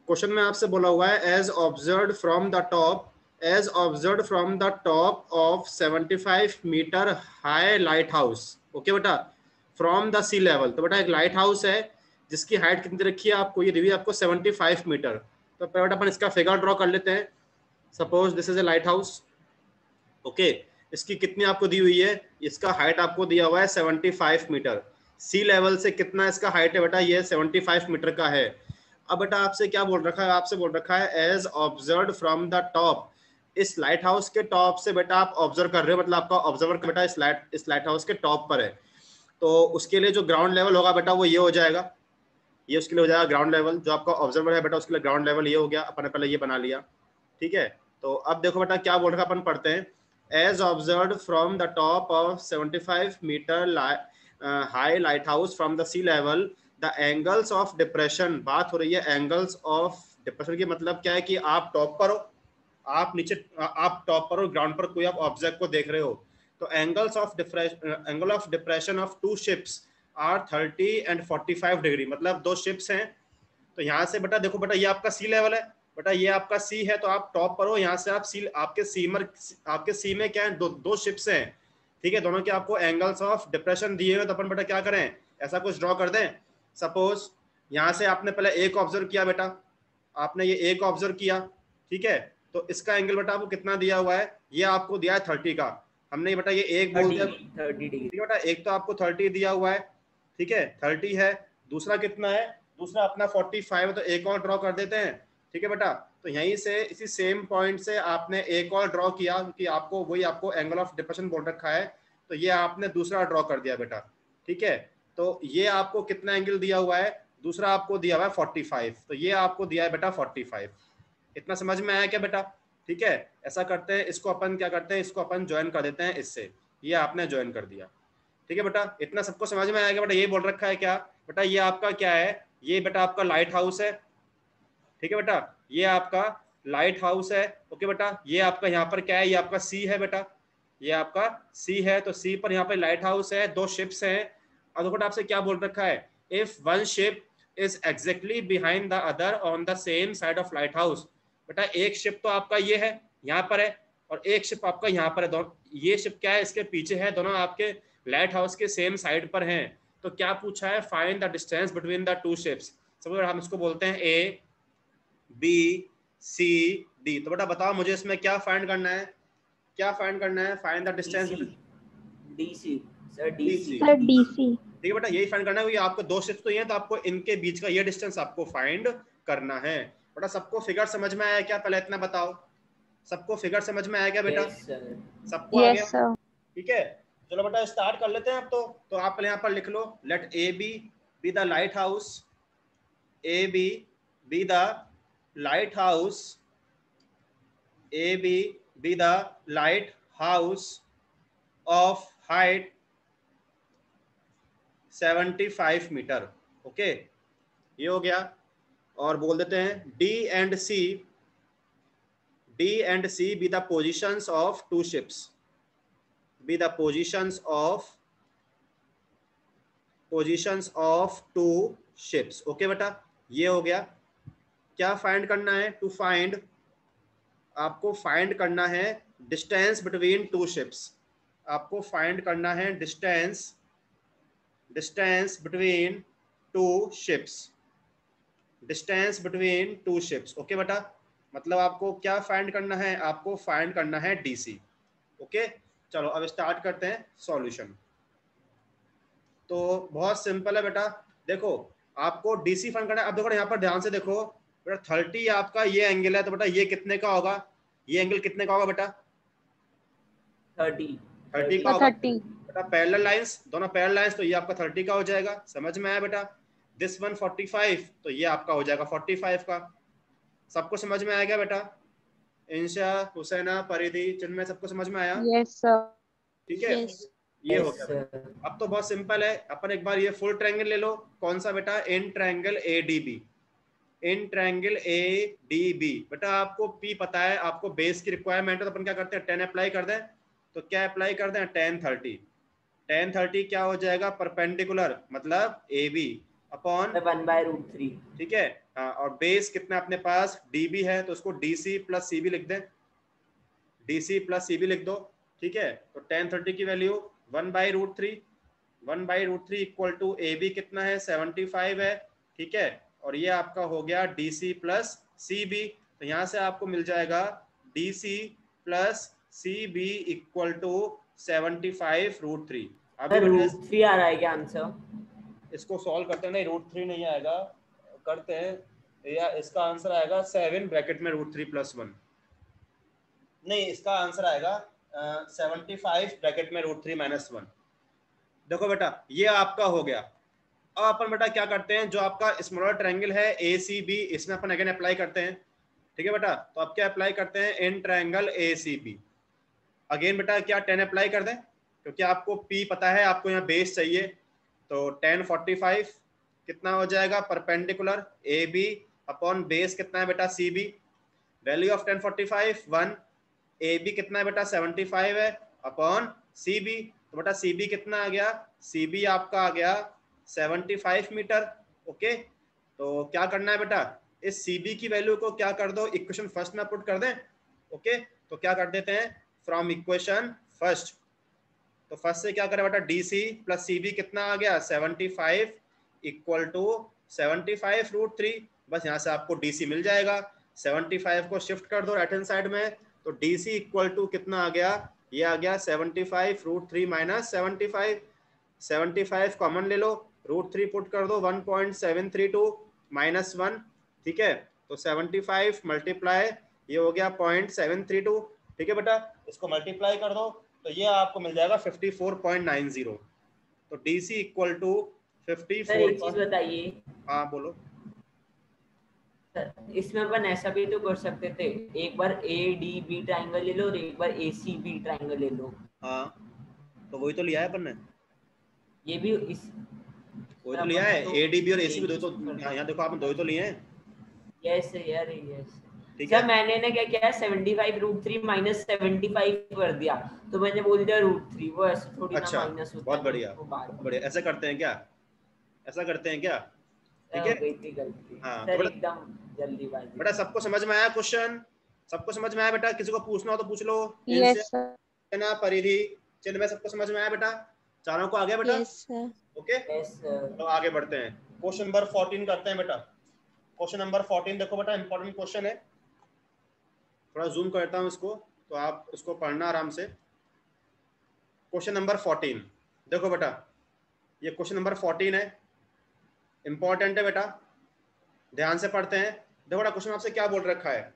Question में आपसे बोला हुआ है as observe from the top, as observe from the top of 75 metre high lighthouse. Okay बेटा, फ्रॉम द सी लेवल। तो बेटा एक लाइट हाउस है जिसकी हाइट कितनी रखी है आपको, ये रिव्यू आपको 75 मीटर। तो बेटा अपन इसका फिगर ड्रॉ कर लेते हैं। Suppose this is a light house. Okay, इसकी कितनी आपको दी हुई है, इसका हाइट आपको दिया हुआ है 75 मीटर। सी लेवल से कितना इसका हाइट है बेटा, ये 75 मीटर का है। अब बेटा आपसे क्या बोल रखा है, आपसे बोल रखा है as observe from the top. इस लाइट हाउस के टॉप से बेटा आप ऑब्जर्व कर रहे हो, मतलब आपका ऑब्जर्वर बेटा इस लाइट हाउस के टॉप पर है। तो उसके लिए जो ग्राउंड लेवल होगा बेटा वो ये हो जाएगा, ये उसके लिए हो जाएगा ग्राउंड लेवल। जो आपका ऑब्जर्वर है बेटा उसके लिए ग्राउंड लेवल ये हो गया, अपन ने पहले ये बना लिया। ठीक है, तो अब देखो बेटा क्या बोल रखा है, अपन पढ़ते हैं। As observe from the top of 75 metre high lighthouse from the sea level, the angles of depression. बात हो रही है एंगल्स ऑफ डिप्रेशन की, मतलब क्या है कि आप टॉप पर हो, आप नीचे, आप टॉप पर हो, ग्राउंड पर कोई आप ऑब्जेक्ट को देख रहे हो। तो angle of depression of two ships are 30 and 45 degree, मतलब दो शिप्स हैं। तो यहाँ से बेटा देखो बेटा ये आपका सी लेवल है, बेटा ये आपका सी है, तो आप टॉप पर हो, यहाँ से आप सी, आपके सी में क्या है, दो शिप्स हैं। ठीक है, दोनों के आपको एंगल्स ऑफ डिप्रेशन दिए हुए, तो अपन बेटा क्या करें, ऐसा कुछ ड्रॉ कर दें। सपोज यहाँ से आपने पहले एक ऑब्जर्व किया बेटा, आपने ये एक ऑब्जर्व किया। ठीक है, तो इसका एंगल बेटा आपको कितना दिया हुआ है, ये आपको दिया है 30 का। हमने बेटा ये एक बोल दिया, 30 डिग्री। ठीक है बेटा, एक तो आपको 30 दिया हुआ है। ठीक है, 30 है, दूसरा कितना है, दूसरा अपना 45 है, तो एक और ड्रॉ कर देते हैं। ठीक है बेटा, तो यहीं से इसी सेम पॉइंट से आपने एक और ड्रॉ किया, क्योंकि आपको वही आपको एंगल ऑफ डिप्रेशन बोल रखा है, तो ये आपने दूसरा ड्रॉ कर दिया बेटा। ठीक है, तो ये आपको कितना एंगल दिया हुआ है, दूसरा आपको दिया हुआ है 45, तो ये आपको दिया है बेटा 45। इतना समझ में आया क्या बेटा? ठीक है, ऐसा करते हैं, इसको अपन क्या करते हैं, इसको अपन ज्वाइन कर देते हैं इससे, ये आपने ज्वाइन कर दिया। ठीक है बेटा, इतना सबको समझ में आएगा बेटा? ये बोल रखा है क्या बेटा, ये आपका क्या है, ये बेटा आपका लाइट हाउस है। ठीक है बेटा, ये आपका लाइट हाउस है। ओके बेटा, ये आपका यहाँ पर क्या है, ये आपका सी है बेटा, ये आपका सी है। तो सी पर यहाँ पर लाइट हाउस है, दो शिप्स हैं। और देखो बेटा आपसे क्या बोल रखा है, if one ship is exactly behind the other on the same side of light house. बेटा एक शिप तो आपका ये है, यहाँ पर है, और एक शिप आपका यहाँ पर है। दोनों ये शिप क्या है, इसके पीछे है, दोनों आपके लाइट हाउस के सेम साइड पर हैं। तो क्या पूछा है, find the distance between the two ships. समझ, हम इसको बोलते हैं ए बी सी डी। तो बेटा बताओ मुझे इसमें क्या फाइंड करना है, क्या फाइंड करना है, find the distance DC sir, DC. Sir DC. ठीक है बेटा, यही फाइंड करना है, ये आपको दो शिप्स तो ये हैं, तो आपको इनके बीच का ये डिस्टेंस आपको फाइंड करना है। बेटा सबको फिगर समझ में आया क्या, पहले इतना बताओ, सबको फिगर समझ में आया क्या बेटा? Yes sir. सबको आ गया? Yes sir. ठीक है, चलो बेटा स्टार्ट कर लेते हैं अब। तो आप पहले यहाँ पर लिख लो, let A B the lighthouse, A B the lighthouse, A B the lighthouse of height 75 metre. Okay, ये हो गया। और बोल देते हैं D and C be the positions of two ships, be the positions of two ships. Okay बेटा, ये हो गया। क्या फाइंड करना है, टू फाइंड, आपको फाइंड करना है डिस्टेंस बिटवीन टू शिप्स, आपको फाइंड करना है distance between two ships, distance between two ships. Okay बेटा, मतलब आपको क्या फाइंड करना है, आपको फाइंड करना है डीसी। ओके, चलो अब स्टार्ट करते हैं सॉल्यूशन। तो बहुत सिंपल है बेटा, देखो आपको डीसी फाइंड करना है। अब देखो यहाँ पर ध्यान से देखो बेटा, 30 आपका ये एंगल है, तो बेटा ये कितने का होगा, ये एंगल कितने का होगा बेटा? 30 का होगा 30 बेटा। पैरेलल लाइंस, दोनों पैरेलल लाइंस, तो ये आपका 30 का हो जाएगा। समझ में आया बेटा? दिस वन 45, तो ये आपका हो जाएगा 45 का। सबको समझ में आया क्या बेटा? इंशा, हुसैना, परिधि, चिन्मय, सबको समझ में आया? Yes sir. ठीक है, ये हो गया। सर। अब तो बहुत सिंपल है, अपन एक बार ये फुल ट्रायंगल ले लो। कौन सा बेटा? In triangle ADB, in triangle ADB. बेटा आपको पी पता है, आपको बेस की रिक्वायरमेंट है, तो अपन क्या करते हैं, 10 अप्लाई कर दें। तो क्या अप्लाई कर दें, tan 30। tan 30 क्या हो जाएगा, परपेंडिकुलर, मतलब ए बी। अपॉन 1/√3। ठीक है। हाँ, और बेस कितना अपने पास dB है, तो उसको DC प्लस CB लिख दें, DC प्लस CB लिख दो। ठीक है, तो tan 30 की वैल्यू 1/√3, 1/√3 इक्वल टू AB कितना है 75 है। ठीक है, और ये आपका हो गया DC प्लस CB, तो यहाँ से आपको मिल जाएगा DC plus CB equal to 75√3। अभी बेटा √3 आ रहा है क्या आंसर? इसको सॉल्व करते हैं, नहीं √3 नहीं आएगा, करते हैं, या इसका आंसर आएगा 7 ब्रैकेट में √3 + 1, नहीं इसका आंसर आएगा 75 ब्रैकेट में √3 - 1। देखो बेटा ये आपका हो गया। अब अपन बेटा क्या करते हैं, जो आपका स्मॉलर ट्रायंगल है ACB, इसमें अपन अगेन अप्लाई करते हैं। ठीक है बेटा, तो अब क्या अप्लाई करते हैं इन ट्रायंगल ACB। अगेन बेटा क्या 10 अप्लाई कर दें, क्योंकि आपको P पता है, आपको यहाँ बेस चाहिए, तो tan 45 कितना हो जाएगा परपेंडिकुलर AB अपॉन बेस कितना है बेटा CB। Value of tan 45 1, AB कितना है बेटा 75 है अपॉन CB, तो बेटा CB कितना आ गया, CB आपका आ गया 75 मीटर। ओके, तो क्या करना है बेटा, इस CB की वैल्यू को क्या कर दो, इक्वेशन फर्स्ट में पुट कर दें। ओके, तो क्या कर देते हैं फ्रॉम इक्वेशन फर्स्ट, तो फर्स्ट से क्या करें बेटा DC प्लस CB कितना आ गया 75 इक्वल टू 75√3, बस यहाँ से आपको DC मिल जाएगा। 75 को शिफ्ट कर दो राइट हैंड साइड में, तो DC इक्वल टू कितना आ गया, ये आ गया 75√3 - 75, 75 कॉमन ले लो, √3 पुट कर दो 1.732 - 1। ठीक है, तो 75 मल्टीप्लाई ये हो गया 0.732। ठीक है बेटा, इसको मल्टीप्लाई कर दो तो ये आपको मिल जाएगा 54.90, तो DC इक्वल टू सर 54। एक चीज बताइए, हाँ बोलो। सर इसमें अपन ऐसा भी तो कर सकते थे, एक बार ADB ट्रायंगल ले लो और एक बार ACB ट्रायंगल ले लो। हाँ, तो वही तो लिया है अपन ने, ये भी इस वही सर तो लिया अपन है तो ADB और ACB, एक दो ही तो कर यहाँ सकते। देखो आपने दो ही तो लिए हैं। यस यार, यस ठीक है, सर, मैंने ना क्या किया 75√3 - 75 कर दिया, तो मैंने बोल दिया √3, वो ऐसे थोड़ी ना अच्छा, माइनस होता बहुत है ना, बढ़िया वो बात बहुत बढ़िया, ऐसा करते हैं क्या, ऐसा करते हैं क्या। ठीक हो है, गई थी गलती हाँ तो सर, बेटा, एकदम जल्दीबाजी बेटा में। सबको समझ में आया क्वेश्चन, सबको समझ में आया बेटा, किसी को पूछना हो तो पूछ लो। इनसे यस सर। ना परिधि चिन्ह में सबको समझ में आया बेटा, चारों को आ गया बेटा। Yes sir. Okay, yes sir. तो आगे बढ़ते हैं, क्वेश्चन नंबर 14 करते हैं बेटा। क्वेश्चन नंबर 14 देखो बेटा, इंपॉर्टेंट क्वेश्चन है, थोड़ा जूम करता हूँ इसको तो आप इसको पढ़ना आराम से। क्वेश्चन नंबर 14 देखो बेटा, ये क्वेश्चन नंबर 14 है, इंपॉर्टेंट है बेटा, ध्यान से पढ़ते हैं। देखो बेटा क्वेश्चन आपसे क्या बोल रखा है,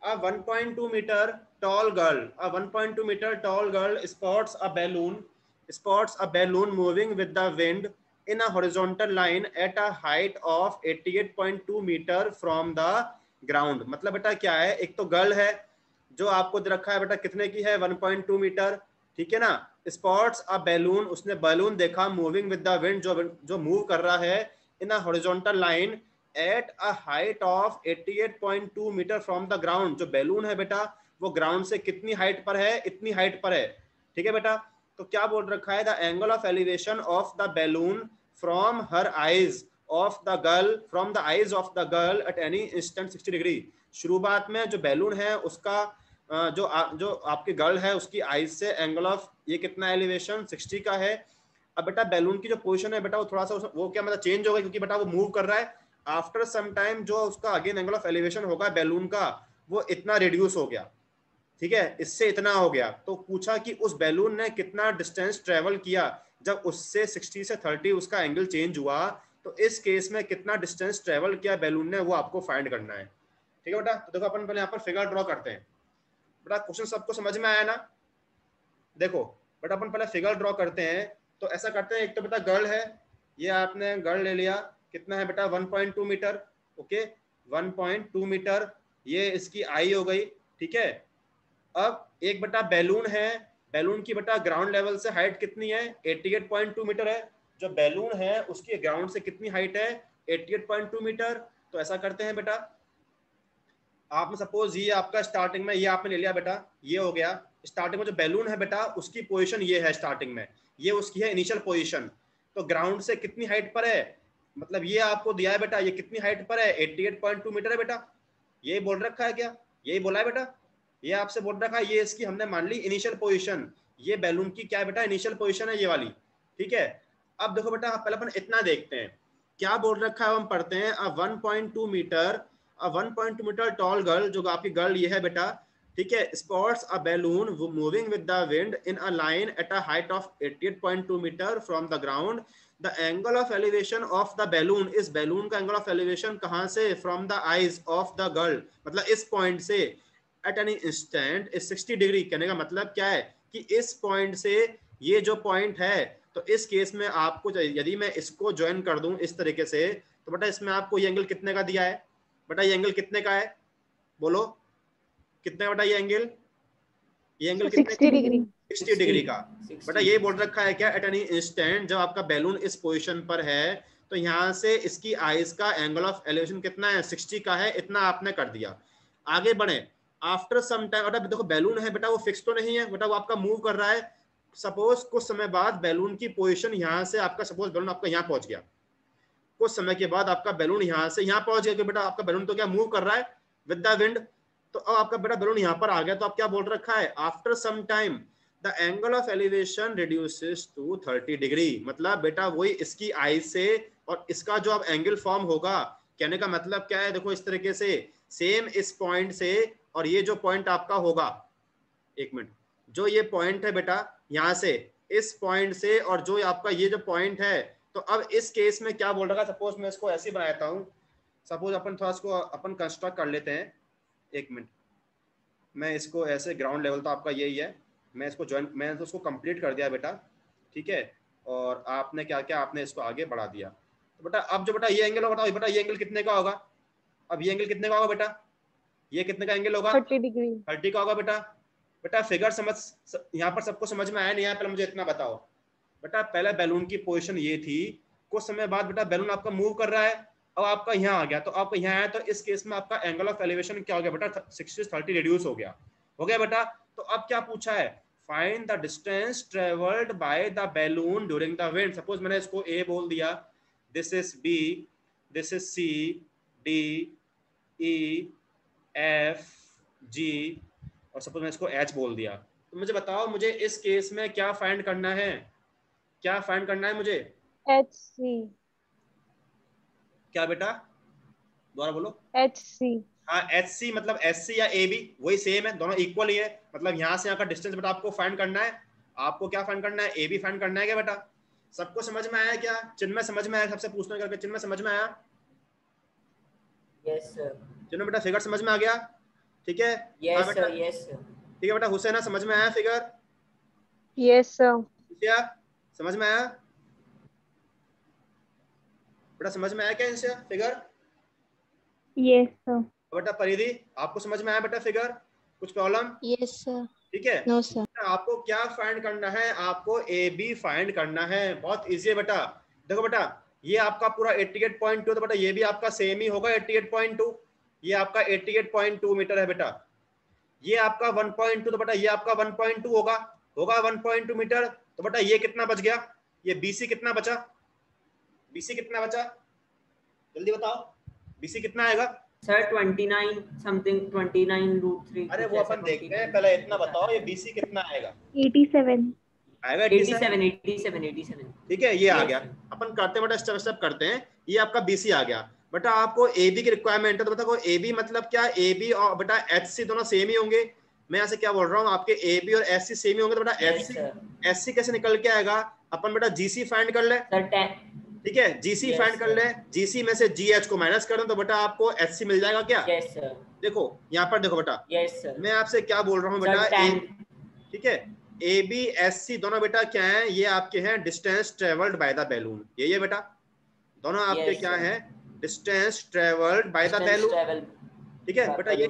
a 1.2 meter tall girl, a 1.2 meter tall girl spots a balloon moving with the wind in a horizontal line at a height of 88.2 meter from the ground। मतलब बेटा क्या है, एक तो गर्ल है जो आपको दे रखा है बेटा कितने की है 1.2 मीटर, ठीक है ना। स्पॉट्स अ बैलून, उसने बैलून देखा मूविंग विद द विंड, जो मूव कर रहा है in a horizontal line at a height of 88.2 metre from the ground. जो बैलून है बेटा वो ग्राउंड से कितनी हाइट पर है, इतनी हाइट पर है। ठीक है बेटा, तो क्या बोल रखा है, the angle of elevation of the balloon from her eyes of the girl, from the eyes of the girl at any instant 60 degree. शुरुआत में जो बैलून है उसका जो आपकी गर्ल है उसकी आईज से एंगल ऑफ ये कितना एलिवेशन 60 का है। अब बेटा बैलून की जो पोजीशन है बेटा वो थोड़ा सा वो क्या मतलब चेंज हो गई, क्योंकि बेटा वो मूव कर रहा है। आफ्टर सम टाइम जो उसका अगेन एंगल ऑफ एलिवेशन होगा बैलून का वो इतना रिड्यूस हो गया, ठीक है, इससे इतना हो गया। तो पूछा कि उस बैलून ने कितना डिस्टेंस ट्रेवल किया जब उससे 60 से 30 उसका एंगल चेंज हुआ, तो इस केस में कितना डिस्टेंस ट्रेवल किया बैलून ने, वो आपको फाइंड करना है। ठीक है बेटा, तो देखो अपन पहले यहाँ पर फिगर ड्रॉ करते हैं। बेटा क्वेश्चन सबको समझ में आया ना, देखो बेटा अपन पहले फिगर ड्रॉ करते हैं। तो ऐसा करते हैं, एक तो बेटा गर्ल है, ये आपने गर्ल ले लिया, कितना है बेटा 1.2 मीटर, ओके 1.2 मीटर, ये इसकी आई हो गई, ठीक है। अब एक बेटा बैलून है, बैलून की बेटा ग्राउंड लेवल से हाइट कितनी है 88.2 मीटर है। जो बैलून है उसकी ग्राउंड से कितनी हाइट है 88.2 मीटर। तो ऐसा करते हैं बेटा, आपने सपोज ये आपका स्टार्टिंग में ये आपने ले लिया बेटा, ये हो गया स्टार्टिंग में जो बैलून है बेटा उसकी पोजीशन ये है स्टार्टिंग में, ये उसकी है इनिशियल पोजीशन। तो ग्राउंड से कितनी हाइट पर है, मतलब ये आपको दिया है बेटा, ये कितनी हाइट पर है, 88.2 मीटर है बेटा, यही बोल रखा है क्या, यही बोला है बेटा, ये आपसे बोल रखा है, ये इसकी हमने मान ली इनिशियल पोजीशन, ये बैलून की क्या है बेटा, इनिशियल पोजीशन है ये वाली, ठीक है। अब देखो बेटा पहले अपन इतना देखते हैं क्या बोल रखा है, हम पढ़ते हैं 1.2 मीटर, 1.2 मीटर टॉल गर्ल, जो आपकी गर्ल ये है बेटा, ठीक है, spots a balloon moving with the wind in a line at a height of 88.2 metre from the ground, the angle of elevation of the balloon, इस बैलून का angle of elevation कहां से, from the eyes of the girl, मतलब इस point से, at any instant is 60 degree. कहने का मतलब क्या है कि इस पॉइंट से ये जो पॉइंट है, तो इस केस में आपको यदि मैं इसको ज्वाइन कर दूं इस तरीके से, तो बेटा इसमें आपको ये एंगल कितने का दिया है, बेटा ये एंगल कितने का है, बोलो कितने का बेटा ये एंगल, ये एंगल कितने, 60 डिग्री, 60 डिग्री का। बेटा ये बोल रखा है क्या, एट एनी इंस्टेंट, जब आपका बैलून इस पोजीशन पर है, तो यहाँ से इसकी आइज का एंगल ऑफ एलिवेशन कितना है, 60 का है, इतना आपने कर दिया। आगे बढ़े, आफ्टर सम टाइम, बेटा देखो बैलून है बेटा, वो फिक्स तो नहीं है बेटा, वो आपका मूव कर रहा है। सपोज कुछ समय बाद बैलून की पोजीशन यहाँ से आपका, सपोज बैलून आपका यहाँ पहुंच गया, कुछ समय के बाद आपका बैलून यहाँ से यहाँ पहुंच गया, कि बेटा आपका बैलून तो क्या मूव कर रहा है विद द विंड, तो अब आपका बेटा बैलून यहाँ पर आ गया, तो आप क्या बोल रखा है, after some time the angle of elevation reduces to 30 degree, मतलब बेटा वही इसकी आई से और इसका जो अब एंगल फॉर्म होगा, कहने का मतलब क्या है, देखो इस तरीके से सेम इस पॉइंट से, और ये जो पॉइंट आपका होगा, एक मिनट, जो ये पॉइंट है बेटा यहाँ से इस पॉइंट से, और जो आपका ये जो पॉइंट है, तो अब इस केस में क्या बोल रहा है, सपोज मैं इसको ऐसे बनाता हूँ, सपोज अपन थोड़ा इसको अपन कंस्ट्रक्ट कर लेते हैं, एक मिनट, मैं इसको ऐसे ग्राउंड लेवल तो आपका यही है, मैं इसको ज्वाइन, मैंने तो उसको कंप्लीट कर दिया बेटा, ठीक है, और आपने क्या क्या, आपने इसको आगे बढ़ा दिया, तो बेटा अब जो बेटा ये एंगल होगा, बताओ बेटा ये एंगल कितने का होगा, अब ये एंगल कितने का होगा बेटा, ये कितने का एंगल होगा, 30 डिग्री, 30 का होगा बेटा। बेटा फिगर समझ, यहाँ पर सबको समझ में आया नहीं आया, पहले मुझे इतना बताओ बेटा, पहले बैलून की पोजीशन ये थी, कुछ समय बाद बेटा बैलून आपका मूव कर रहा है, अब आपका यहाँ आ गया, तो आपका यहाँ आया, तो इस केस में आपका एंगल ऑफ एलिवेशन क्या हो गया बेटा, 60 30 रिड्यूस हो गया बेटा। तो अब क्या पूछा है, find the distance travelled by the balloon during the wind. Suppose मैंने इसको ए बोल दिया, this is B, this is C, D, E, F, G, और सपोज मैं इसको एच बोल दिया, तो मुझे बताओ मुझे इस केस में क्या फाइंड करना है, क्या फाइंड करना है मुझे, एच सी, क्या बेटा दोबारा बोलो, एच सी, हाँ एच सी, मतलब एस सी या ए बी वही सेम है, दोनों इक्वल ही है, मतलब यहाँ से यहाँ का डिस्टेंस बेटा आपको फाइंड करना है, आपको क्या फाइंड करना है, ए बी फाइंड करना है क्या बेटा, सबको समझ में आया क्या, चिन्मय समझ में आया, सबसे पूछना करके चिन्मय समझ में आया, यस सर, चिन्मय बेटा फिगर समझ में आ गया, ठीक है, यस सर, यस सर, ठीक है बेटा, हुसैना समझ में आया फिगर, यस सर, क्या समझ में आया बेटा, समझ में आया क्या इनसे फिगर, यस सर, बेटा परिधि आपको समझ में आया बेटा फिगर, कुछ प्रॉब्लम, यस सर, ठीक है, नो सर, आपको क्या फाइंड करना है, आपको ए बी फाइंड करना है, बहुत इजी है बेटा। देखो बेटा ये आपका पूरा 88.2, तो बेटा ये भी आपका सेम ही होगा 88.2, ये आपका 88.2 मीटर है बेटा, ये आपका 1.2, तो बेटा ये आपका 1.2 होगा 1.2 मीटर, तो बेटा ये कितना बच गया, ये बीसी कितना बचा, बीसी कितना बचा, जल्दी बताओ, बीसी कितना आएगा सर 29 समथिंग, 29√3, अरे वो अपन देखते हैं, पहले इतना बताओ ये बीसी कितना आएगा, 87, आएगा 87, ठीक है, ये आ गया, अपन करते बेटा स्टेप स्टेप करते हैं, ये आपका बीसी आ गया बेटा, आपको ए बी की रिक्वायरमेंट है, तो बताओ ए बी मतलब क्या, ए बी और बेटा एच सी दोनों सेम ही होंगे, मैं यहाँ से क्या बोल रहा हूँ, आपके ए बी और एच सी सेम ही होंगे, तो बेटा एच सी कैसे निकल के आएगा, अपन बेटा जीसी फाइंड कर ले, ठीक है, जीसी फाइंड कर ले, जीसी में से जीएच को माइनस कर दो, तो बेटा आपको एचसी मिल जाएगा क्या, यस सर, देखो यहाँ पर देखो बेटा, यस सर, मैं आपसे क्या बोल रहा हूँ बेटा, ठीक है, ए बी एस सी दोनों बेटा क्या है, ये आपके हैं distance travelled by the balloon, ये बेटा दोनों आपके क्या है, distance travelled by the balloon, ठीक है बेटा, ये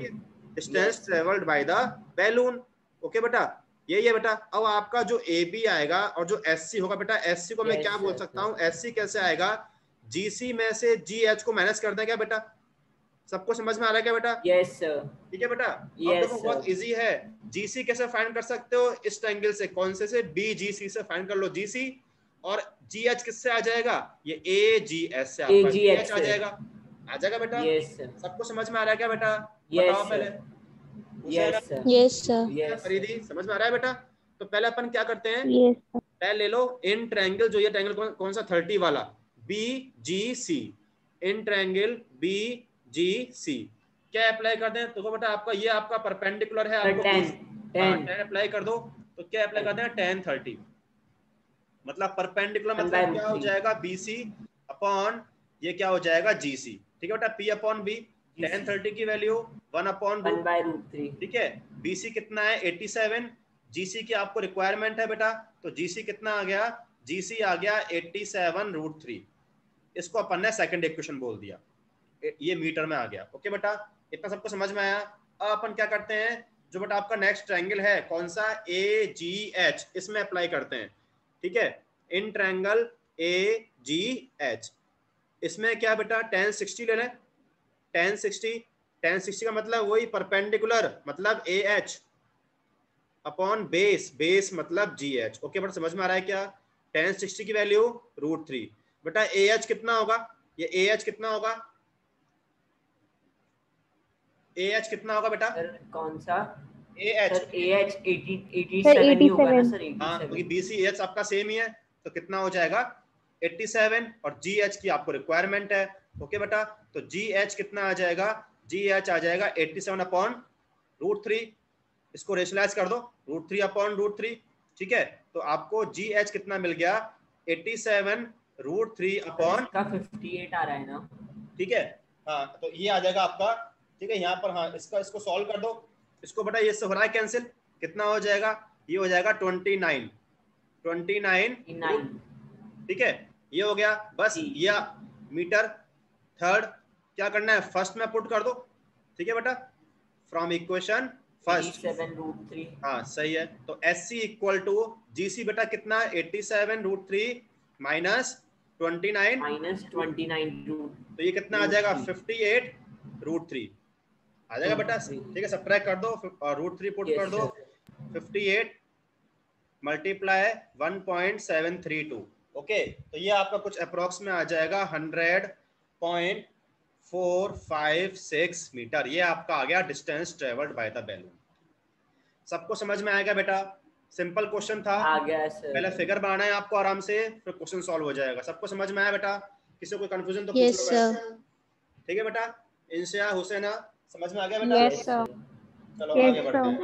distance travelled by the balloon, okay बेटा, ये बेटा। अब आपका जो ए बी आएगा और जो एस सी होगा बेटा, एस सी को मैं क्या बोल सकता हूँ, एस सी कैसे आएगा, जीसी में से जी एच को माइनस कर दें क्या बेटा, सबको समझ में आ रहा है क्या बेटा, यस सर, ठीक है बेटा, अब देखो बहुत इजी है, जीसी कैसे फाइंड कर सकते हो, इस ट्रायंगल से, कौन से बी जी सी से फाइंड कर लो जीसी, और जी एच किससे आ जाएगा, ये ए जी एच से आपका जी एच आ जाएगा। आ जाएगा बेटा? यस सर, सबको समझ में आ रहा है क्या बेटा? यस बताओ पहले। Sir, Hussain, yes sir, yes sir. Yes Faridi, समझ में आ रहा है बेटा? तो पहले अपन क्या करते हैं, यस सर। पहले ले लो इन ट्रायंगल, जो ये ट्रायंगल कौन सा 30 वाला, B G C, in triangle B G C क्या अप्लाई कर दें? तो बेटा आपका ये आपका परपेंडिकुलर है सर, आपको 10 10 10 अप्लाई कर दो। तो क्या अप्लाई करते हैं, 10 30, मतलब परपेंडिकुलर 1 मतलब by क्या root हो 3 जाएगा, बी सी अपॉन ये क्या हो जाएगा, जी सी। ठीक है बेटा, पी अपॉन बी, 10 30 की value 1 upon 1 root, by root 3। ठीक है। बीसी कितना है 87, जीसी की आपको रिक्वायरमेंट है बेटा, तो जीसी कितना आ गया, जीसी आ गया 87 रूट 3। इसको अपन ने सेकंड इक्वेशन बोल दिया, ये मीटर में आ गया। ओके बेटा, इतना सबको समझ में आया? अब अपन क्या करते हैं, जो बेटा आपका नेक्स्ट ट्रायंगल है कौन सा, ए जी एच, इसमें अप्लाई करते हैं। ठीक है, इन ट्रायंगल ए जी एच, इसमें क्या बेटा 1060 ले लें, 1060, 1060 का मतलब वही परपेंडिकुलर मतलब A H upon base, base मतलब जी एच। ओके बेटा, समझ में आ रहा है क्या? 1060 की वैल्यू रूट 3। बेटा ए एच कितना होगा, ये ए एच कितना होगा, ए एच कितना होगा बेटा, सर कौन सा? A H, sir A H 80 sir 87 ही होगा ना 87। सर, हाँ क्योंकि 87। बी सी एच आपका सेम ही है, तो कितना हो जाएगा 87, और जी एच की आपको रिक्वायरमेंट है। ओके बेटा, तो जी एच कितना आ जाएगा, जी एच आ जाएगा 87 अपॉन रूट 3, इसको रेशनलाइज कर दो, रूट 3 अपॉन रूट 3। ठीक है, तो आपको जी एच कितना मिल गया, 87 रूट 3 सर अपॉन, इसका 58 आ रहा है ना? ठीक है। हाँ तो ये आ जाएगा आपका, ठीक है, यहाँ पर हाँ इसका इसको सॉल्व कर दो, इसको बेटा ये से हो रहा है कैंसिल, कितना हो जाएगा, ये हो जाएगा 29 रूट, 9 ठीक है, ये हो गया। बस जी ये मीटर थर्ड क्या करना है, फर्स्ट में पुट कर दो। ठीक है बेटा, फ्रॉम इक्वेशन फर्स्ट, 87 रूट 3 हाँ सही है। तो एस सी इक्वल टू जी सी बेटा कितना, 87 रूट 3 माइनस 29, माइनस 29 रूट तो ये कितना आ रूट जाएगा 3 58 रूट 3 आ जाएगा बेटा। रूट 3। ठीक है, सब्ट्रैक्ट कर दो और रूट 3 पुट कर यस दो, सर, 58 मल्टीप्लाई 1.732। ओके, तो ये आपका कुछ अप्रोक्स में आ जाएगा 100.456 मीटर, ये आपका आ गया distance travelled by the balloon. सबको समझ में आएगा बेटा? सिंपल क्वेश्चन था, आ गया पहले सर। फिगर बनाना है आपको आराम से, फिर क्वेश्चन सॉल्व हो जाएगा। सबको समझ में आया बेटा? किसी को कोई कंफ्यूजन तो पूछ यस लो सर। बेटा। ठीक है बेटा, इंशिया हुसैना समझ में आ गया बेटा? Yes yes sir. सर, चलो आगे यस बढ़ते सर। हैं।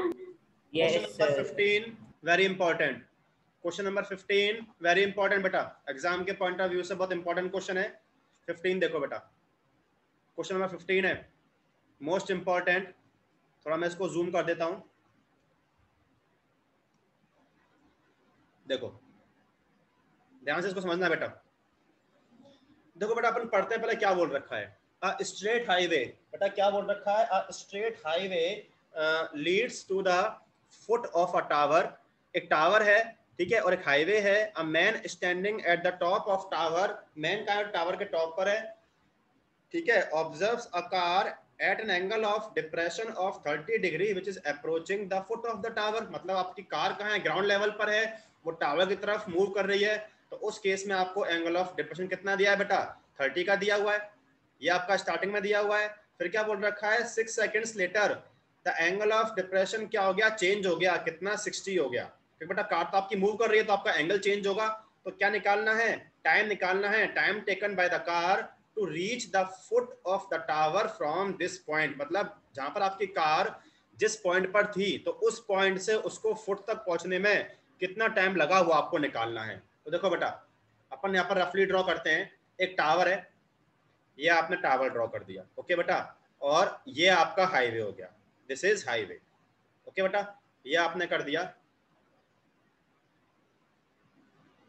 Question yes number sir, 15 very important, question number 15 very important बेटा, एग्जाम के पॉइंट ऑफ व्यू से बहुत इंपॉर्टेंट क्वेश्चन है। 15 देखो बेटा, क्वेश्चन नंबर 15 है मोस्ट इंपॉर्टेंट, थोड़ा मैं इसको जूम कर देता हूं, देखो ध्यान से इसको समझना बेटा। देखो बेटा, अपन पढ़ते हैं पहले क्या बोल रखा है, अ स्ट्रेट हाईवे, बेटा क्या बोल रखा है, a straight highway leads to the foot of a tower, एक टावर है, ठीक है, और एक हाईवे है। A man standing at the top of tower, man का टावर के टॉप पर है, ठीक है, observes a car at an angle of depression of 30 degree which is approaching the foot of the tower, मतलब आपकी कार कहाँ है, ग्राउंड लेवल पर है, वो टावर की तरफ मूव कर रही है। तो उस केस में आपको एंगल ऑफ डिप्रेशन कितना दिया है बेटा, 30 का दिया हुआ है, ये आपका स्टार्टिंग में दिया हुआ है। फिर क्या बोल रखा है, 6 seconds later the angle of depression क्या हो गया, चेंज हो गया, कितना 60 हो गया। फिर बेटा कार तो आपकी मूव कर रही है तो आपका एंगल चेंज होगा, तो क्या निकालना है, टाइम निकालना है, time taken by the car to reach the foot of the tower from this point, मतलब जहां पर आपकी कार जिस पॉइंट पर थी तो उस पॉइंट से उसको फुट तक पहुंचने में कितना टाइम लगा वो आपको निकालना है। तो देखो बेटा, अपन यहाँ पर रफली ड्रॉ करते हैं, एक टावर है, ये आपने टावर ड्रॉ कर दिया, ओके बेटा, और ये आपका हाईवे हो गया, दिस इज हाईवे। ओके बेटा, ये आपने कर दिया,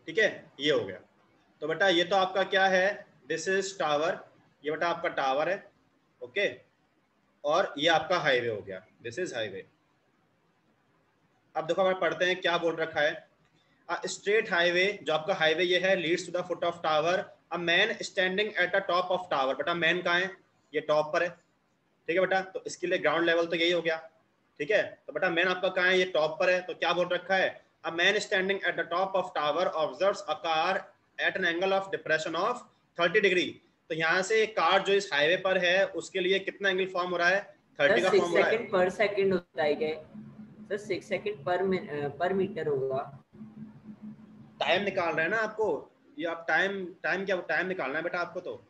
ठीक है, ये हो गया। तो बेटा ये तो आपका क्या है, दिस इज टावर, ये बेटा आपका टावर है, ओके, और ये आपका हाईवे हो गया, दिस इज हाईवे। अब देखो हम पढ़ते हैं क्या बोल रखा है, स्ट्रेट हाईवे, जो आपका हाईवे ये है, leads to the foot of tower, a man standing at the top of tower, बेटा मैन कहाँ है, ये टॉप पर है, ठीक है बेटा, तो इसके लिए ग्राउंड लेवल तो यही हो गया, ठीक है। तो बेटा मैन आपका कहाँ है, ये टॉप पर है, तो क्या बोल रखा है, A man standing at the top of tower observes a car at an angle of depression of 30 degree. तो यहाँ से कार जो इस हाईवे पर है उसके लिए कितना एंगल फॉर्म हो रहा है? 30 का 6 फॉर्म हो रहा है। सेकंड पर सेकंड होता है क्या सर? 6 सेकंड पर मीटर होगा। टाइम निकाल रहे हैं ना आपको, ये आप टाइम क्या टाइम निकालना है बेटा आपको। तो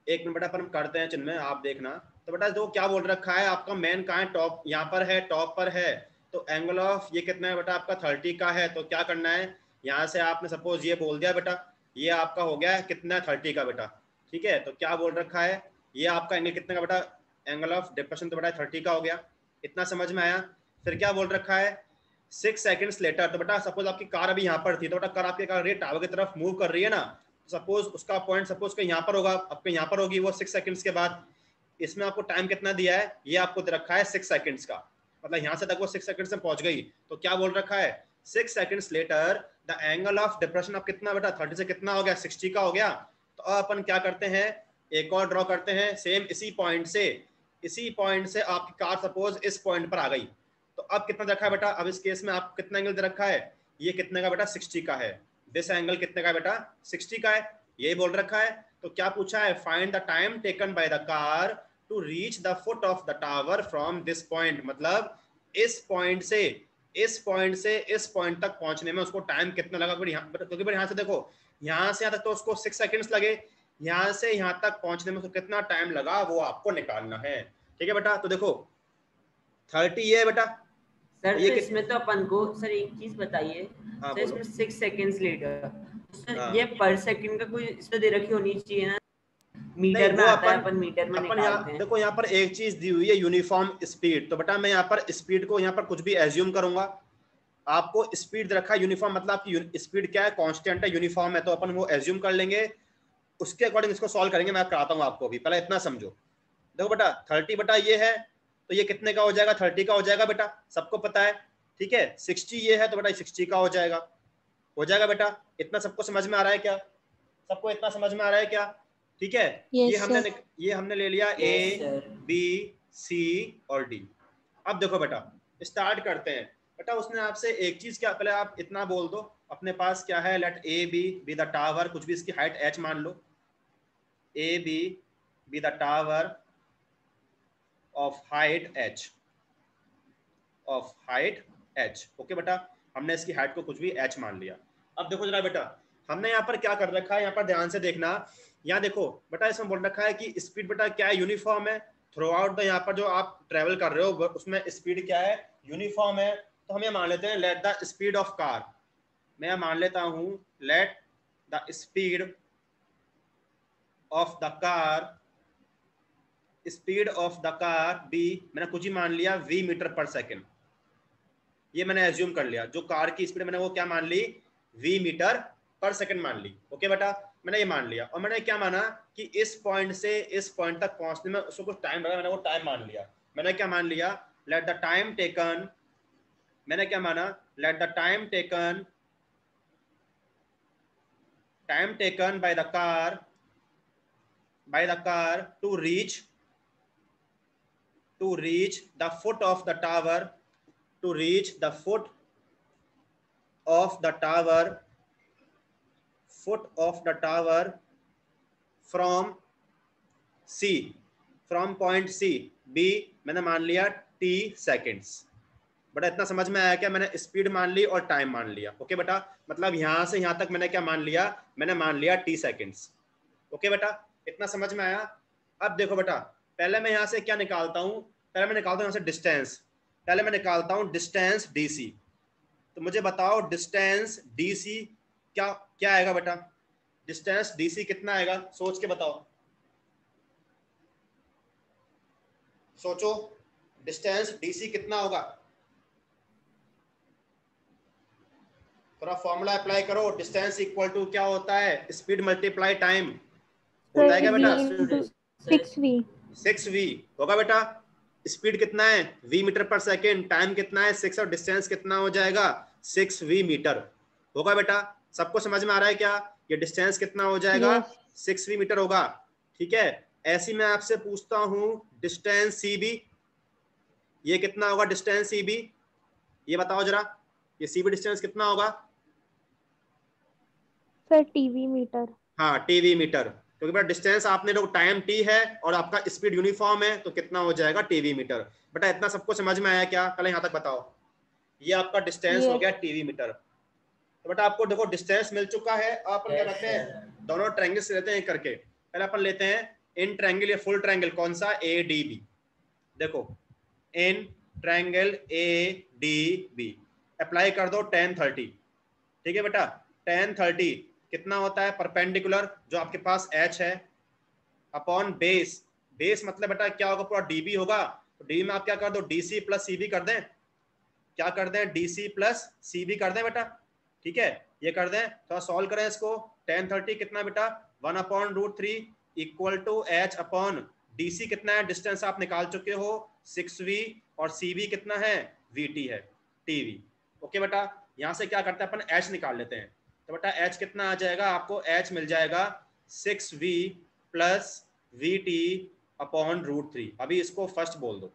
एक मिनट बेटा, पर हम करते हैं चिन्ह में, आप देखना। तो बेटा जो क्या बोल रखा है आपका मैन कहाँ है? टॉप, यहाँ पर है, टॉप पर है। तो एंगल ऑफ ये कितना है बेटा आपका? 30 का है। तो क्या करना है, यहाँ से आपने सपोज ये बोल दिया बेटा, ये आपका हो गया कितना? 30 का बेटा, ठीक है। तो क्या बोल रखा है, ये आपका एंगल कितने का बेटा? एंगल ऑफ डिप्रेशन तो बेटा 30 का हो गया। इतना समझ में आया? फिर क्या बोल रखा है? 6 सेकंड्स लेटर। तो बेटा सपोज आपकी कार अभी यहाँ पर थी, तो बेटा कार आपकी कार टावर की तरफ मूव कर रही है ना, सपोज उसका पॉइंट सपोज के यहाँ पर होगा, आपके यहाँ पर होगी वो 6 सेकंड्स के बाद। इसमें आपको टाइम कितना दिया है? ये आपको दे रखा है 6 सेकंड्स का, मतलब यहाँ से तक वो 6 सेकंड्स में पहुंच गई। तो क्या बोल रखा है? 6 seconds later the angle of depression आप कितना बेटा? 30 से कितना हो गया? 60 का हो गया। तो अब अपन क्या करते हैं, एक और ड्रॉ करते हैं सेम इसी पॉइंट से आपकी कार सपोज इस पॉइंट पर आ गई। तो अब कितना रखा है बेटा? अब इस केस में आप कितना एंगल दे रखा है? ये कितने का बेटा? 60 का है। दिस एंगल कितने का बेटा? 60 का है, यही बोल रखा है। तो क्या पूछा है? Find the time taken by the car to reach the foot of the tower from this point. मतलब इस पॉइंट से इस पॉइंट तक पहुंचने में उसको टाइम कितना लगा? क्योंकि यहाँ से देखो, यहाँ से यहाँ तक तो उसको 6 सेकंड्स लगे, यहाँ से यहाँ तक पहुंचने में उसको कितना टाइम लगा वो आपको निकालना है, ठीक है बेटा। तो देखो 30 ये है बेटा सर। ये तो इसमें तो अपन को सर एक चीज बताइए हाँ, सर, इसमें 6 सेकंड्स लेटर सर, हाँ। ये पर सेकंड का कोई इसमें दे रखी होनी चाहिए ना, नहीं, मीटर में वो आता है, अपन मीटर में निकालते यहाँ हैं। देखो, यहाँ पर एक चीज दी हुई है यूनिफॉर्म स्पीड। तो बेटा मैं यहाँ पर स्पीड को यहाँ पर कुछ भी एज्यूम करूंगा, आपको स्पीड रखा है यूनिफॉर्म, मतलब आपकी स्पीड क्या है? कांस्टेंट है, यूनिफॉर्म है, तो अपन वो एज्यूम कर लेंगे, उसके अकॉर्डिंग इसको सॉल्व करेंगे। मैं कराता हूँ आपको अभी, पहले इतना समझो। देखो बेटा 30 बेटा ये है, तो ये कितने का हो जाएगा? 30 का हो जाएगा बेटा, सबको पता है, ठीक है। 60 ये है, तो बेटा 60 का हो जाएगा बेटा। इतना सबको समझ में आ रहा है क्या? सबको इतना समझ में आ रहा है क्या? ठीक है। Yes, ये हमने ले लिया Yes, A, sir. B, C और D। अब देखो बेटा स्टार्ट करते हैं। बेटा उसने आपसे एक चीज क्या, पहले आप इतना बोल दो, अपने पास क्या है? Let A B the tower, कुछ भी इसकी हाइट h मान लो, A B the tower of height h, okay बेटा। हमने इसकी हाइट को कुछ भी h मान लिया। अब देखो जरा बेटा, हमने यहाँ पर क्या कर रखा है, यहाँ पर ध्यान से देखना। यहाँ देखो बेटा, इसमें बोल रखा है कि स्पीड बेटा क्या है? यूनिफॉर्म है थ्रू आउट द, यहाँ पर जो आप ट्रेवल कर रहे हो उसमें स्पीड क्या है? यूनिफॉर्म है। तो हम ये मान लेते हैं let the speed of car, मैं मान लेता हूँ let the speed of the car be, मैंने कुछ ही मान लिया v मीटर पर सेकेंड, ये मैंने एज्यूम कर लिया। जो कार की स्पीड मैंने वो क्या मान ली? v मीटर पर सेकंड मान ली, ओके बेटा। मैंने ये मान लिया, और मैंने क्या माना कि इस पॉइंट से इस पॉइंट तक पहुंचने में उसको कुछ टाइम लगा, मैंने वो टाइम मान लिया। मैंने क्या मान लिया? लेट द टाइम टेकन, मैंने क्या माना? Let the time taken by the car to reach the foot of the tower, from point C B, मैंने मान लिया t सेकेंड्स। बेटा इतना समझ में आया क्या? मैंने स्पीड मान ली और टाइम मान लिया, ओके बेटा। मतलब यहां से यहां तक मैंने क्या मान लिया? मैंने मान लिया t सेकेंड्स, ओके बेटा। इतना समझ में आया? अब देखो बेटा, पहले मैं यहां से क्या निकालता हूं? पहले मैं निकालता हूं यहां से डिस्टेंस, पहले मैं निकालता हूं डिस्टेंस डी। तो मुझे बताओ डिस्टेंस डी क्या आएगा बेटा? डिस्टेंस डी कितना आएगा? सोच के बताओ, सोचो डिस्टेंस डी कितना होगा? थोड़ा फॉर्मूला अप्लाई करो। डिस्टेंस इक्वल टू क्या होता है? स्पीड मल्टीप्लाई टाइम होता है क्या बेटा? 6v होगा बेटा। स्पीड कितना है? v मीटर पर सेकेंड, टाइम कितना है? 6, और डिस्टेंस कितना हो जाएगा? 6v मीटर होगा बेटा। सबको समझ में आ रहा है क्या? ये डिस्टेंस कितना हो जाएगा? 6v मीटर होगा, ठीक है। ऐसी मैं आपसे पूछता हूं डिस्टेंस cb, ये कितना होगा डिस्टेंस cb? ये बताओ जरा, ये सीबी डिस्टेंस कितना होगा? Sir TV metre. हाँ टीवी मीटर, क्योंकि बेटा डिस्टेंस आपने लोग टाइम टी है और आपका स्पीड यूनिफॉर्म है, तो कितना हो जाएगा? TV metre. बेटा इतना सबको समझ में आया क्या? पहले यहाँ तक बताओ। ये आपका डिस्टेंस हो यस गया टीवी मीटर। तो बेटा आपको देखो डिस्टेंस मिल चुका है। अपन क्या Yes, करते हैं, sir. दोनों ट्रायंगल्स लेते हैं एक करके। पहले अपन लेते हैं इन ट्रायंगल या फुल ट्रायंगल, कौन सा? A D B. देखो in triangle A D B apply कर दो tan 30। ठीक है बेटा, tan 30 कितना होता है? परपेंडिकुलर जो आपके पास h है अपॉन बेस। बेस मतलब बेटा क्या होगा? पूरा db होगा। तो db में आप क्या कर दो? dc प्लस cb कर दें। क्या कर दें? dc प्लस cb कर दें बेटा। ठीक है, ये कर दें। थोड़ा सॉल्व करें इसको। tan 30 कितना बेटा? 1/√3 equal to h upon dc कितना है? डिस्टेंस आप निकाल चुके हो 6v, और cb कितना है? vt है, tv। ओके बेटा, यहाँ से क्या करते हैं अपन? h निकाल लेते हैं। तो बेटा h कितना आ जाएगा? आपको h मिल जाएगा 6v प्लस vt अपॉन √3। अभी इसको फर्स्ट बोल दो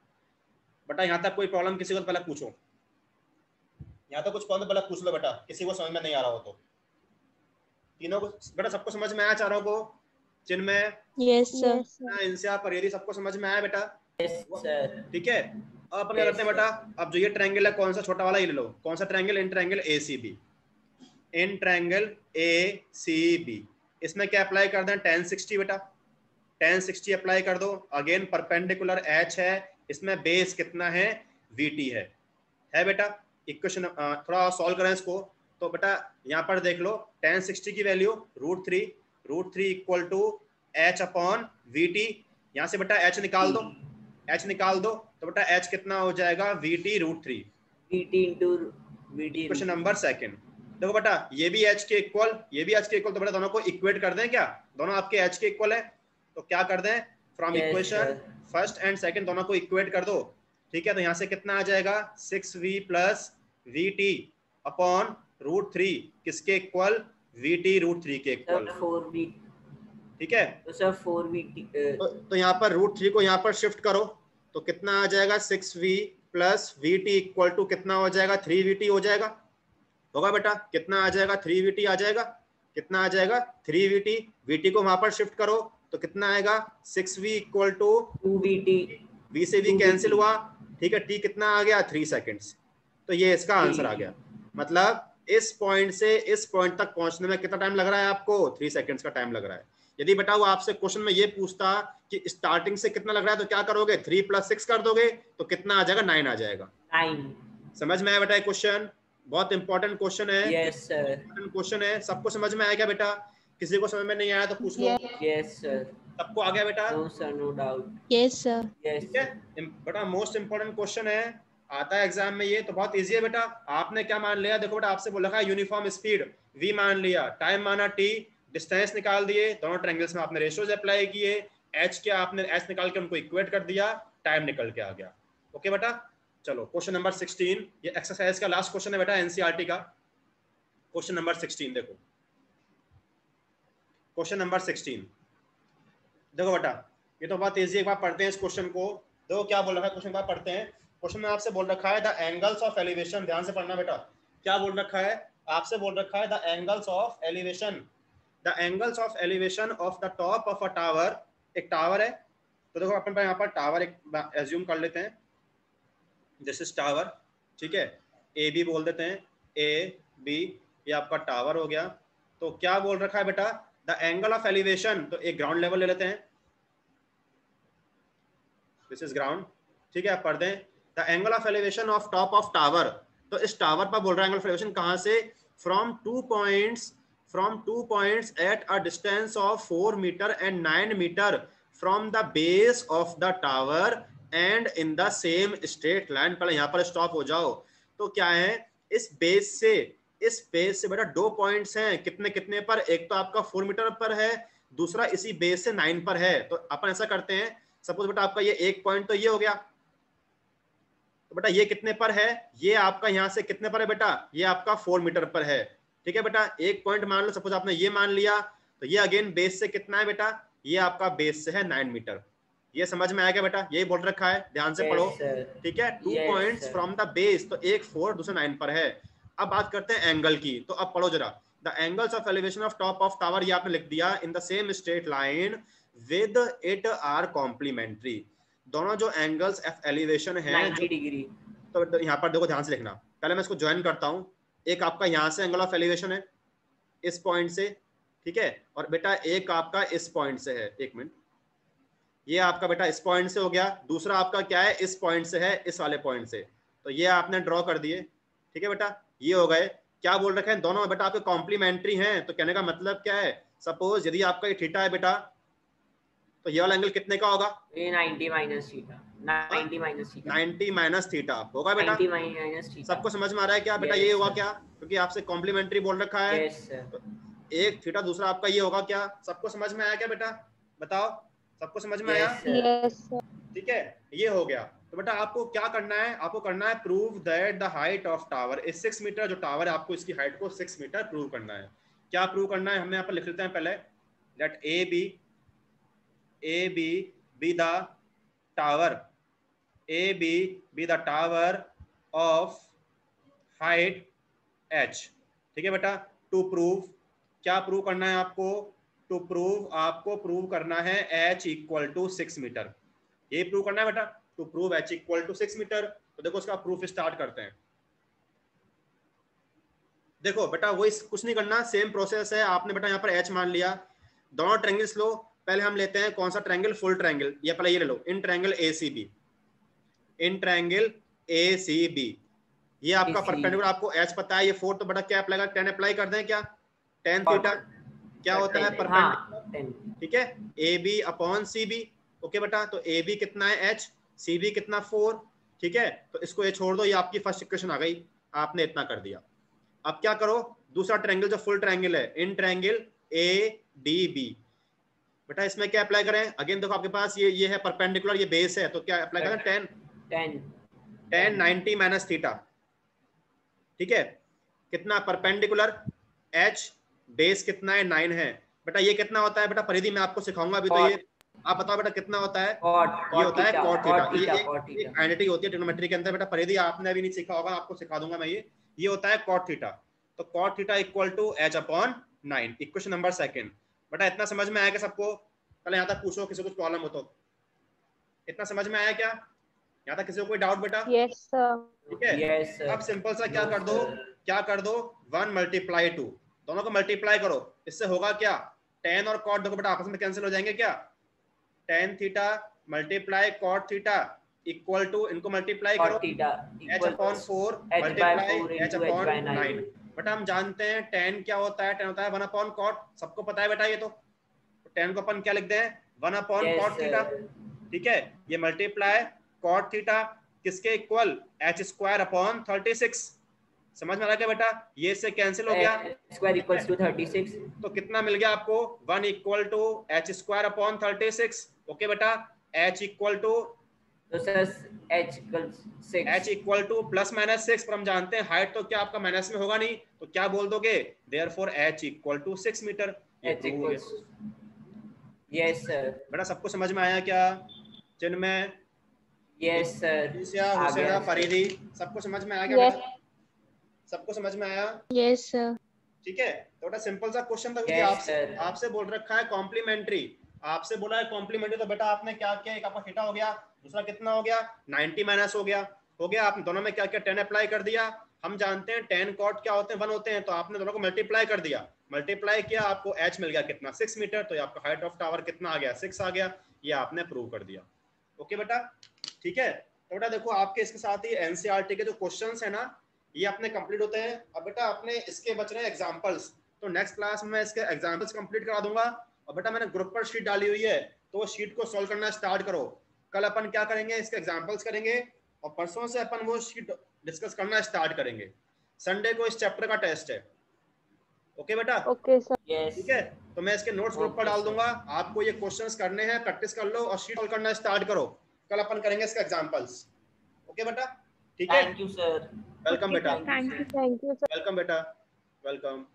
बेटा। यहाँ तक कोई प्रॉब्लम किसी को? पहले पूछो, यहाँ तो कुछ प्रॉब्लम पहले पूछ लो बेटा, किसी को समझ में नहीं आ रहा हो तो। तीनों को बेटा सबको समझ में आया? चारों को? चिन्मय, यस सर। इंसिया, परियरी, सबको समझ में आया बेटा? Yes, sir. ठीक है, अब अपन क्या Yes, करते हैं बेटा? अब जो ये ट्रायंगल है कौन सा? छोटा वाला ये ले लो। कौन सा triangle? In triangle A C B. In triangle A C B, इसमें क्या अप्लाई कर दें? tan 60 बेटा। tan 60 अप्लाई कर दो। अगेन परपेंडिकुलर h है, इसमें बेस कितना है? vt है बेटा। इक्वेशन थोड़ा सॉल्व करें इसको। तो बेटा यहाँ पर देख लो, tan 60 की value √3 equal to h upon vt। यहाँ से बेटा h निकाल दो, h निकाल दो। तो बेटा h कितना हो जाएगा? vt √3। VT into VT. Question number second. देखो बेटा ये भी h के इक्वल, ये भी h के इक्वल। तो बेटा दोनों को इक्वेट कर दें क्या? दोनों आपके h के इक्वल है, तो क्या कर दें? From Yes, equation sir. First and second दोनों को इक्वेट कर दो। ठीक है, तो यहाँ से कितना आ जाएगा? 6v प्लस vt अपॉन √3 किसके इक्वल? vt √3 के Sir, इक्वल। 4V. ठीक है, तो सर 4VT. तो यहाँ पर √3 को यहाँ पर शिफ्ट करो, तो कितना आ जाएगा? 6v plus vt equal to कितना हो जाएगा? 3vt हो जाएगा। होगा बेटा? कितना आ जाएगा? 3vt आ जाएगा। कितना आ जाएगा? 3vt। vt को वहां पर शिफ्ट करो तो कितना आएगा? 6v equal to 2VT. v से v 2VT. कैंसिल हुआ। ठीक है, t कितना आ गया? 3 सेकेंड्स। तो ये इसका आंसर आ गया। मतलब इस पॉइंट से इस पॉइंट तक पहुंचने में कितना टाइम लग रहा है आपको? 3 सेकेंड्स का टाइम लग रहा है। यदि बेटा वो आपसे क्वेश्चन में ये पूछता कि स्टार्टिंग से कितना लग रहा है, तो क्या करोगे? 3 + 6 कर दोगे, तो कितना आ जाएगा? 9 आ जाएगा। 9. समझ में आया बेटा? क्वेश्चन बहुत इंपॉर्टेंट क्वेश्चन है। Yes, sir. क्वेश्चन है, सबको समझ में आया क्या बेटा? किसी को समझ में नहीं आया तो पूछ लो। Yes, sir. सबको आ गया बेटा? No, sir, no doubt. Yes sir. Yes. ठीक है बेटा, मोस्ट इंपॉर्टेंट क्वेश्चन है, आता है एग्जाम में ये, तो बहुत इजी है बेटा। आपने क्या मान लिया? देखो बेटा आपसे बोला है यूनिफॉर्म स्पीड v मान लिया, टाइम माना t, डिस्टेंस निकाल दिए, दोनों ट्रायंगल्स में आपने रेशियोज अप्लाई किए, h क्या आपने h निकाल के उनको इक्वेट कर दिया, टाइम निकल के आ गया। ओके बेटा, चलो क्वेश्चन नंबर 16, ये एक्सरसाइज का लास्ट क्वेश्चन है बेटा एनसीईआरटी का। क्वेश्चन नंबर 16 देखो, क्वेश्चन नंबर 16 देखो बेटा, ये तो बहुत इजी, एक बार पढ़ते हैं इस क्वेश्चन को। देखो क्या बोल रखा है क्वेश्चन, बार पढ़ते हैं। क्वेश्चन में आपसे बोल रखा है द एंगल्स ऑफ एलिवेशन, ध्यान से पढ़ना बेटा। क्या बोल रखा है? आपसे बोल रखा है the angles of elevation, the angles of elevation of the top of a tower. एक टावर है, तो देखो अपन यहाँ पर टावर एक एज्यूम कर लेते हैं, दिस इज टावर। ठीक है, ए बी बोल देते हैं, ए बी, ये आपका टावर हो गया। तो क्या बोल रखा है बेटा? द एंगल ऑफ एलिवेशन, तो एक ग्राउंड लेवल ले लेते हैं, दिस इज ग्राउंड। ठीक है, आप पढ़ दें the angle of elevation of top of tower. तो इस टावर पर बोल रहा है एंगल ऑफ एलिवेशन कहाँ से? From two points at a distance of 4 metre and 9 metre from the base of the tower and in the same straight line. पहले यहाँ पर स्टॉप हो जाओ। तो क्या है? इस बेस से बेटा 2 पॉइंट्स हैं, कितने कितने पर? एक तो आपका 4 मीटर पर है, दूसरा इसी बेस से 9 पर है। तो अपन ऐसा करते हैं, सपोज बेटा आपका ये एक पॉइंट तो ये हो गया, तो बेटा ये कितने पर है? ये आपका यहाँ से कितने पर है बेटा? ये आपका 4 मीटर पर है। ठीक है बेटा, एक पॉइंट मान लो, सपोज आपने ये मान लिया, तो ये अगेन बेस से कितना है बेटा? ये आपका बेस से है 9 मीटर। ये समझ में आएगा बेटा? यही बोल रखा है, ध्यान से पढ़ो। ठीक है, 2 पॉइंट्स फ्रॉम द बेस, तो एक 4 दूसरा 9 पर है। अब बात करते हैं एंगल की, तो अब पढ़ो जरा, the angles of elevation of top of tower, ये आपने लिख दिया, in the same straight line with it are complementary. दोनों जो एंगल्स ऑफ एलिवेशन है 90 डिग्री। तो यहाँ पर देखो ध्यान से लिखना, पहले मैं इसको ज्वाइन करता हूँ। एक आपका यहाँ से एंगल ऑफ एलिवेशन है इस पॉइंट से, ठीक है, और बेटा एक आपका इस पॉइंट से है, एक मिनट, ये आपका बेटा इस पॉइंट से हो गया, दूसरा आपका क्या है, इस पॉइंट से है, इस वाले पॉइंट से, तो ये आपने ड्रॉ कर दिए, ठीक है बेटा, ये हो गए। क्या बोल रखे हैं, दोनों बेटा आपके कॉम्प्लीमेंट्री हैं, तो कहने का मतलब क्या है, सपोज यदि आपका ये थीटा है बेटा, तो ये वाला एंगल कितने का होगा, ये 90 minus theta, 90 minus theta, 90 minus theta होगा बेटा। 90 माइनस थीटा। सबको समझ में आ रहा है क्या बेटा, Yes, ये होगा sir. क्या, क्योंकि आपसे कॉम्प्लीमेंट्री बोल रखा है। Yes, sir. तो एक थीटा, दूसरा आपका ये होगा क्या, सबको समझ में आया क्या बेटा, बताओ, सबको समझ में आया, Yes, sir. Yes sir. ठीक है, ये हो गया। तो बेटा आपको क्या करना है, आपको करना है prove that the height of tower is 6 metre, जो टावर है आपको इसकी हाइट को 6 मीटर प्रूव करना है। क्या प्रूव करना है, हमने यहाँ पर लिख लेते हैं पहले, let A B the tower, A B the tower of height h, ठीक है बेटा। टू प्रूव, क्या प्रूव करना है आपको, टू प्रूव, आपको प्रूव करना है h इक्वल टू 6 मीटर, ये प्रूव करना है बेटा, to prove h equal to 6 metre. तो देखो उसका प्रूफ स्टार्ट करते हैं। देखो बेटा वही कुछ नहीं करना, सेम प्रोसेस है, आपने बेटा यहाँ पर h मान लिया, दोनों ट्रायंगल्स लो, पहले हम लेते हैं कौन सा ट्रायंगल, फुल ट्रायंगल, ये पहले ये ले लो, in triangle ACB, in triangle ACB, ये आपका परपेंडिकुलर, आपको h पता है, ये 4 तो बड़ा क्या अप्लाई कर, 10 अप्लाई कर दें क्या, tan थीटा क्या होता है परपेंडिकुलर, ठीक है, AB अपॉन CB, ओके बेटा। तो AB कितना है h, CB कितना 4, ठीक है, तो इसको ये छोड़ दो, ये आपकी फर्स्ट इक्वेशन आ गई, आपने इतना कर दिया। अब क्या करो, दूसरा ट्रायंगल जो फुल ट्रायंगल है, इन ट्रायंगल ADB, बेटा इसमें क्या अप्लाई करें, अगेन देखो आपके पास ये है परपेंडिकुलर, ये बेस है, तो क्या अप्लाई करें, tan 90 माइनस थीटा, ठीक है, कितना परपेंडिकुलर h, बेस कितना है 9 है बेटा, ये कितना होता है बेटा, परिधि मैं आपको सिखाऊंगा अभी, तो ये आप बताओ बेटा कितना होता है, ये होता है cot थीटा, ये एक आइडेंटिटी होती है ट्रिग्नोमेट्री के अंदर बेटा, परिधि आपने अभी नहीं सीखा होगा, आपको सिखा दूंगा मैं, ये होता है cot थीटा। तो cot theta equal to h upon 9, equation number second. बेटा इतना समझ में आया क्या सबको, पहले यहाँ तक पूछो किसी को कुछ प्रॉब्लम हो तो, इतना समझ में आया क्या, यहाँ तक किसी को कोई डाउट बेटा, यस सर। ठीक है। Yes, sir. अब सिंपल सा क्या कर दो, क्या कर दो, 1 मल्टीप्लाई 2, दोनों को मल्टीप्लाई करो, इससे होगा क्या, tan और cot देखो बेटा आपस में कैंसिल हो जाएंगे क्या, tan theta multiply cot theta equal to, इनको मल्टीप्लाई करो, h upon 4 multiply h upon 9, बेटा हम जानते हैं tan क्या होता है, tan होता है 1 अपॉन cot, सबको पता है बेटा ये, तो tan को अपन क्या लिख दें, 1 अपॉन cot थीटा, ठीक है, ये मल्टीप्लाई cot थीटा किसके इक्वल, h स्क्वायर अपॉन 36, समझ में आ रहा है क्या बेटा, ये से कैंसिल हो गया, स्क्वायर इक्वल्स टू 36, तो कितना मिल गया आपको, 1 equal to h square upon 36, okay बेटा, h इक्वल टू, तो sir h equals 6, h equal to plus minus 6, पर हम जानते हैं हाइट तो क्या आपका माइनस में होगा नहीं, तो क्या बोल दोगे, therefore h equal to 6 metre, ये h प्रूव हो इक्वल्स, गया। यस सर, बेटा सबको समझ में आया क्या, चिन्मय, यस सर, हुसैना, फरीदी, सबको समझ में आया क्या यस बेटा, सबको समझ में आया, यस सर। ठीक है। तो बेटा सिंपल सा क्वेश्चन था, Yes, आपसे बोल रखा है कॉम्प्लीमेंट्री, आपसे बोला है कॉम्प्लीमेंट्री, तो बेटा आपने क्या किया, एक आपका थीटा हो गया, दूसरा कितना हो गया, 90 माइनस हो गया, आपने दोनों में क्या किया, 10 अप्लाई कर दिया, हम जानते हैं tan cot क्या होते हैं, 1 होते हैं, तो आपने दोनों को मल्टीप्लाई कर दिया, मल्टीप्लाई किया, आपको h मिल गया कितना, 6 मीटर, तो आपका हाइट ऑफ टावर कितना आ गया, 6 आ गया, ये आपने प्रूव कर दिया, ओके बेटा, ठीक है। तो बेटा देखो आपके इसके साथ ही एनसीईआरटी के जो क्वेश्चंस है ना, ये अपने कंप्लीट होते हैं। अब बेटा अपने इसके बच रहे हैं एग्जांपल्स, तो नेक्स्ट क्लास में इसके एग्जांपल्स कंप्लीट करा दूंगा। और बेटा मैंने ग्रुप पर शीट डाली हुई है, तो वो शीट को सॉल्व करना स्टार्ट करो। कल अपन क्या करेंगे, इसके एग्जांपल्स करेंगे, और परसों से अपन वो शीट डिस्कस करना स्टार्ट करेंगे। संडे को इस चैप्टर का टेस्ट है, ओके बेटा, ओके सर। ठीक है। तो मैं इसके नोट्स ग्रुप पर डाल दूंगा, आपको ये क्वेश्चंस करने हैं, प्रैक्टिस कर लो और शीट सॉल्व करना स्टार्ट करो। कल अपन करेंगे इसके एग्जांपल्स, ओके बेटा, ठीक है। थैंक यू सर, वेलकम बेटा, थैंक यू सर। वेलकम बेटा, वेलकम।